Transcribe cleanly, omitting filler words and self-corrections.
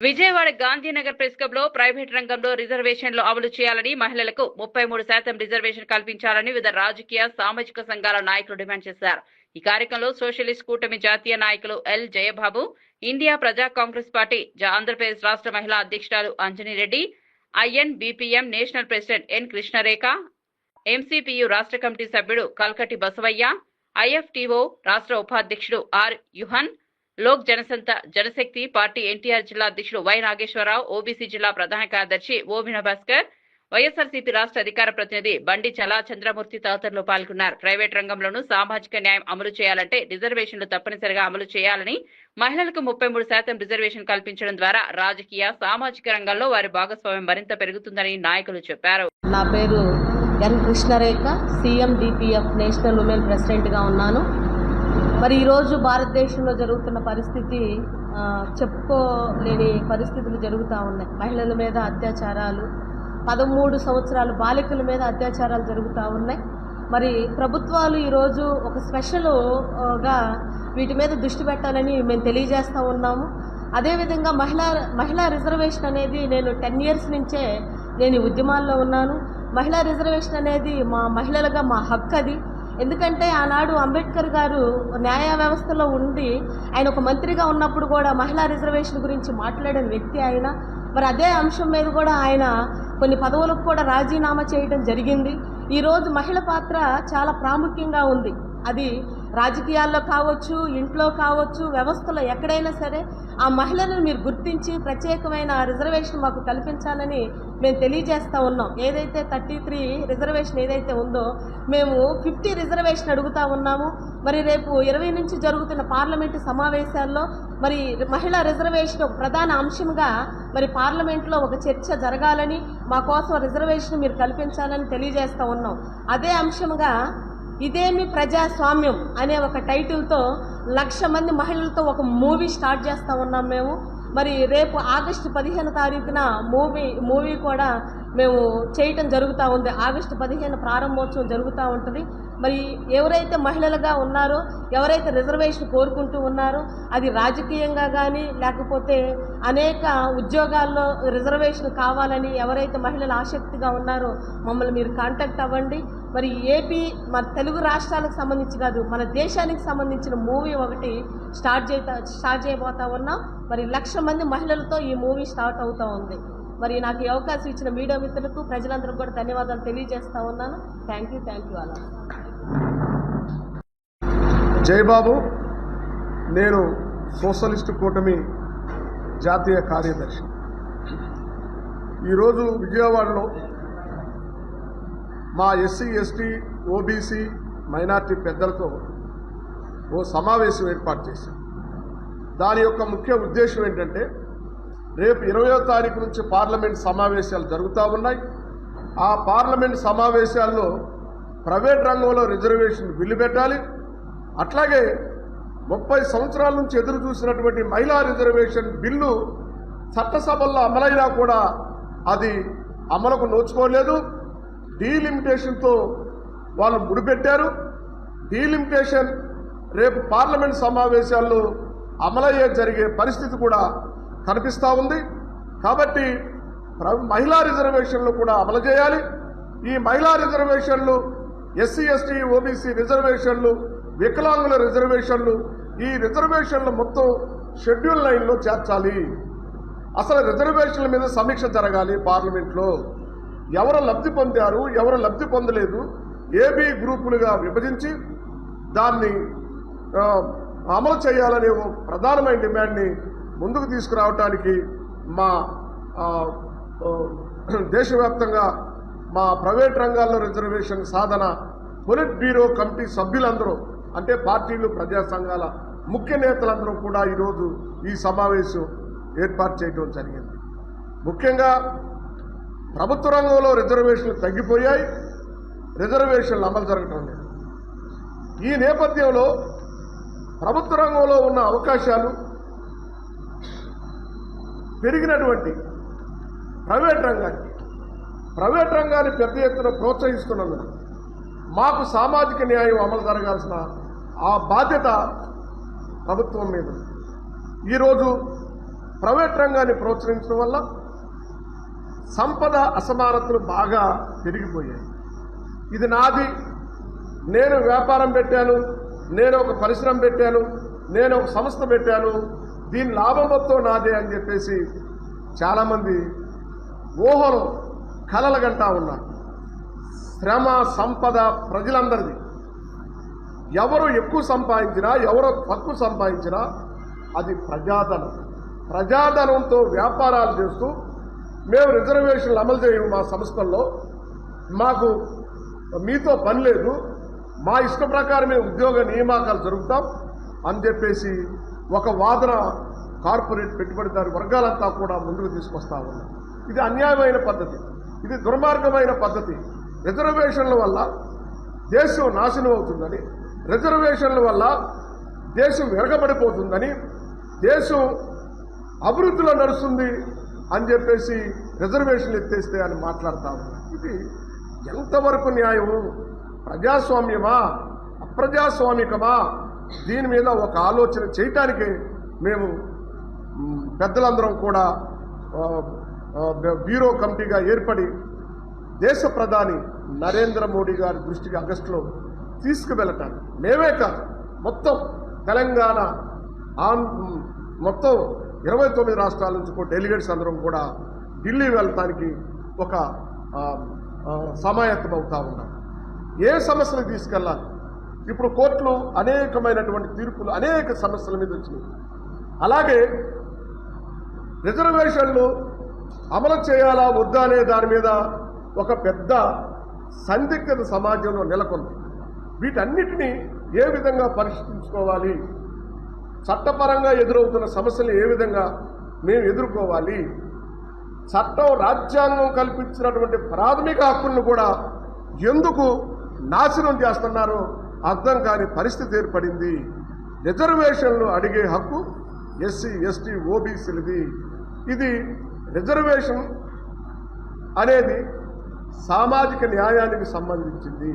Vijayawada Gandhinagar press club లో private రంగంలో రిజర్వేషన్లు అమలు చేయాలని, మహిళలకు 33% రిజర్వేషన్ కల్పించాలని వివిధ రాజకీయ సామాజిక సంఘాల నాయకులు డిమాండ్ చేశారు. ఈ కార్యక్రమంలో సోషలిస్ట్ కూటమి జాతీయ నాయకులు ఎల్ జయబాబు, ఇండియా ప్రజా కాంగ్రెస్ పార్టీ ఆంధ్రప్రదేశ్ రాష్ట్ర మహిళా అధ్యక్షురాలు Anjani Reddy, ఐఎన్బిపిఎం national president N కృష్ణరేఖ, ఎంసీపీయు రాష్ట్ర కమిటీ సభ్యుడు కల్కటి బసవయ్య, ఐఎఫ్టీఓ రాష్ట్ర ఉపాధ్యక్షుడు are యుహన్, Lok జనసంత Janashakti party NTR జిల్లా అధ్యక్షుడు వై నాగేశ్వరరావు, ఓబీసీ జిల్లా ప్రధాన కార్యదర్శి ఓబిన భాస్కర్, వైఎస్ఆర్సీపీ రాష్ట్ర అధికార ప్రతినిధి బండి చలా చంద్రమూర్తి తదితరులు పాల్గొన్నారు. ప్రైవేట్ రంగంలోనూ సామాజిక న్యాయం అమలు చేయాలంటే రిజర్వేషన్లు తప్పనిసరిగా అమలు చేయాలని, మహిళలకు 33% రిజర్వేషన్ కల్పించడం ద్వారా రాజకీయ సామాజిక రంగంలో వారి భాగస్వామ్యం మరింత పెరుగుతుందని నాయకులు చెప్పారు. నా పేరు ఎన్ కృష్ణరేఖ, సిఎండిపిఎఫ్ నేషనల్ ఉమెన్ ప్రెసిడెంట్గా ఉన్నాను. మరి ఈరోజు భారతదేశంలో జరుగుతున్న పరిస్థితి చెప్పుకోలేని పరిస్థితులు జరుగుతూ ఉన్నాయి. మహిళల మీద అత్యాచారాలు, 13 సంవత్సరాల బాలికల మీద అత్యాచారాలు జరుగుతూ ఉన్నాయి. మరి ప్రభుత్వాలు ఈరోజు ఒక స్పెషల్గా వీటి మీద దృష్టి పెట్టాలని మేము తెలియజేస్తూ ఉన్నాము. అదేవిధంగా మహిళా రిజర్వేషన్ అనేది నేను 10 years నుంచే నేను ఈ ఉద్యమాల్లో ఉన్నాను. మహిళా రిజర్వేషన్ అనేది మా మహిళలుగా మా హక్కు అది. ఎందుకంటే ఆనాడు అంబేద్కర్ గారు న్యాయ వ్యవస్థలో ఉండి ఆయన ఒక మంత్రిగా ఉన్నప్పుడు కూడా మహిళా రిజర్వేషన్ గురించి మాట్లాడిన వ్యక్తి ఆయన. మరి అదే అంశం మీద కూడా ఆయన కొన్ని పదవులకు కూడా రాజీనామా చేయడం జరిగింది. ఈరోజు మహిళ పాత్ర చాలా ప్రాముఖ్యంగా ఉంది. అది రాజకీయాల్లో కావచ్చు, ఇంట్లో కావచ్చు, వ్యవస్థలో ఎక్కడైనా సరే ఆ మహిళలను మీరు గుర్తించి ప్రత్యేకమైన రిజర్వేషన్ మాకు కల్పించాలని మేము తెలియజేస్తూ ఉన్నాం. ఏదైతే 33 రిజర్వేషన్ ఏదైతే ఉందో మేము 50 రిజర్వేషన్ అడుగుతూ ఉన్నాము. మరి రేపు 20 నుంచి జరుగుతున్న పార్లమెంటు సమావేశాల్లో మరి మహిళా రిజర్వేషన్ ఒక ప్రధాన అంశంగా మరి పార్లమెంట్లో ఒక చర్చ జరగాలని, మా కోసం రిజర్వేషన్ మీరు కల్పించాలని తెలియజేస్తూ ఉన్నాం. అదే అంశంగా ఇదేమి ప్రజాస్వామ్యం అనే ఒక టైటిల్తో 1,00,000 మంది మహిళలతో ఒక మూవీ స్టార్ట్ చేస్తూ ఉన్నాం మేము. మరి రేపు ఆగస్టు 15 తారీఖున మూవీ కూడా మేము చేయటం జరుగుతూ ఉంది. ఆగస్టు 15 ప్రారంభోత్సవం జరుగుతూ ఉంటుంది. మరి ఎవరైతే మహిళలుగా ఉన్నారో, ఎవరైతే రిజర్వేషన్ కోరుకుంటూ ఉన్నారో, అది రాజకీయంగా కానీ లేకపోతే అనేక ఉద్యోగాల్లో రిజర్వేషన్ కావాలని ఎవరైతే మహిళలు ఆసక్తిగా ఉన్నారో మమ్మల్ని మీరు కాంటాక్ట్ అవ్వండి. మరి ఏపీ మన తెలుగు రాష్ట్రాలకు సంబంధించి కాదు, మన దేశానికి సంబంధించిన మూవీ ఒకటి స్టార్ట్ చేయబోతా ఉన్నాం. మరి 1,00,000 మంది మహిళలతో ఈ మూవీ స్టార్ట్ అవుతూ ఉంది. మరి నాకు ఈ అవకాశం ఇచ్చిన మీడియా మిత్రులకు, ప్రజలందరికీ కూడా ధన్యవాదాలు తెలియజేస్తా ఉన్నాను. థ్యాంక్ యూ అలా. జయబాబు, నేను సోషలిస్ట్ కూటమి జాతీయ కార్యదర్శి. ఈరోజు విజయవాడలో మా ఎస్సీ, ఎస్టీ, ఓబీసీ, మైనార్టీ పెద్దలతో ఓ సమావేశం ఏర్పాటు చేశాం. దాని యొక్క ముఖ్య ఉద్దేశం ఏంటంటే, రేపు 20వ తారీఖు నుంచి పార్లమెంట్ సమావేశాలు జరుగుతూ ఉన్నాయి. ఆ పార్లమెంట్ సమావేశాల్లో ప్రైవేట్ రంగంలో రిజర్వేషన్ బిల్లు పెట్టాలి. అట్లాగే 30 సంవత్సరాల నుంచి ఎదురు చూసినటువంటి మహిళా రిజర్వేషన్ బిల్లు చట్టసభల్లో అమలైనా కూడా అది అమలుకు నోచుకోలేదు. డీలిమిటేషన్తో వాళ్ళు ముడిపెట్టారు. డీలిమిటేషన్ రేపు పార్లమెంట్ సమావేశాల్లో అమలయ్యే జరిగే పరిస్థితి కూడా కనిపిస్తూ ఉంది. కాబట్టి మహిళా రిజర్వేషన్లు కూడా అమలు చేయాలి. ఈ మహిళా రిజర్వేషన్లు, ఎస్సీ, ఎస్టీ, ఓబీసీ రిజర్వేషన్లు, వికలాంగుల రిజర్వేషన్లు, ఈ రిజర్వేషన్లు మొత్తం షెడ్యూల్ 9లో చేర్చాలి. అసలు రిజర్వేషన్ల మీద సమీక్ష జరగాలి పార్లమెంట్లో. ఎవరు లబ్ధి పొందారు, ఎవరు లబ్ధి పొందలేదు, ఏబీ గ్రూపులుగా విభజించి దాన్ని అమలు చేయాలనే ఓ ప్రధానమైన డిమాండ్ని ముందుకు తీసుకురావడానికి మా దేశవ్యాప్తంగా మా ప్రైవేట్ రంగాల్లో రిజర్వేషన్ సాధన పొలిట్ బ్యూరో కమిటీ సభ్యులందరూ, అంటే పార్టీలు, ప్రజా సంఘాల ముఖ్య నేతలందరూ కూడా ఈరోజు ఈ సమావేశం ఏర్పాటు చేయడం జరిగింది. ముఖ్యంగా ప్రభుత్వ రంగంలో రిజర్వేషన్లు తగ్గిపోయాయి, రిజర్వేషన్లు అమలు జరగటం లేదు. ఈ నేపథ్యంలో ప్రభుత్వ రంగంలో ఉన్న అవకాశాలు పెరిగినటువంటి ప్రైవేట్ రంగాన్ని పెద్ద ఎత్తున ప్రోత్సహిస్తున్నందున మాకు సామాజిక న్యాయం అమలు జరగాల్సిన ఆ బాధ్యత ప్రభుత్వం మీద. ఈరోజు ప్రైవేట్ రంగాన్ని ప్రోత్సహించడం వల్ల సంపద అసమానతలు బాగా పెరిగిపోయాయి. ఇది నాది, నేను వ్యాపారం పెట్టాను, నేను ఒక పరిశ్రమ పెట్టాను, నేను ఒక సంస్థ పెట్టాను, దీని లాభం మొత్తం నాదే అని చెప్పేసి చాలామంది ఊహలు కలలుగంటా ఉన్నారు. శ్రమ సంపద ప్రజలందరిది. ఎవరు ఎక్కువ సంపాదించినా ఎవరు తక్కువ సంపాదించినా అది ప్రజాధనం. ప్రజాధనంతో వ్యాపారాలు చేస్తూ మేము రిజర్వేషన్లు అమలు చేయము, మా సంస్థల్లో మాకు మీతో పని లేదు, మా ఇష్ట ప్రకారమే ఉద్యోగ నియామకాలు జరుగుతాం అని చెప్పేసి ఒక వాదన కార్పొరేట్ పెట్టుబడిదారు వర్గాలంతా కూడా ముందుకు తీసుకొస్తా ఉన్నారు. ఇది అన్యాయమైన పద్ధతి, ఇది దుర్మార్గమైన పద్ధతి. రిజర్వేషన్ల వల్ల దేశం నాశనం అవుతుందని, రిజర్వేషన్ల వల్ల దేశం వెనకబడిపోతుందని, దేశం అభివృద్ధిలో నడుస్తుంది అని చెప్పేసి రిజర్వేషన్లు ఎత్తేస్తే అని మాట్లాడతా ఉన్నారు. ఇది ఎంతవరకు న్యాయము? ప్రజాస్వామ్యమా అప్రజాస్వామికమా? దీని మీద ఒక ఆలోచన చేయటానికి మేము పెద్దలందరం కూడా బ్యూరో కమిటీగా ఏర్పడి దేశ ప్రధాని నరేంద్ర మోడీ గారి దృష్టికి ఆగస్టులో తీసుకువెళ్ళటానికి, మేమే కాదు మొత్తం తెలంగాణ మొత్తం 29 రాష్ట్రాల నుంచి కూడా డెలిగేట్స్ అందరం కూడా ఢిల్లీ వెళ్ళటానికి ఒక సమాయత్తం అవుతా ఉన్నాం. ఏ సమస్యలు తీసుకెళ్ళాలి? ఇప్పుడు కోర్టులు అనేకమైనటువంటి తీర్పులు అనేక సమస్యల మీద వచ్చినాయి. అలాగే రిజర్వేషన్లు అమలు చేయాలా వద్దా అనే దాని మీద ఒక పెద్ద సందిగ్ధత సమాజంలో నెలకొంది. వీటన్నిటినీ ఏ విధంగా పరిష్కరించుకోవాలి, చట్టపరంగా ఎదురవుతున్న సమస్యలు ఏ విధంగా మేము ఎదుర్కోవాలి, చట్టం రాజ్యాంగం కల్పించినటువంటి ప్రాథమిక హక్కులను కూడా ఎందుకు నాశనం చేస్తున్నారో అర్థం కాని పరిస్థితి ఏర్పడింది. రిజర్వేషన్లు అడిగే హక్కు ఎస్సీ ఎస్టీ ఓబీసీలది. ఇది రిజర్వేషన్ అనేది సామాజిక న్యాయానికి సంబంధించింది.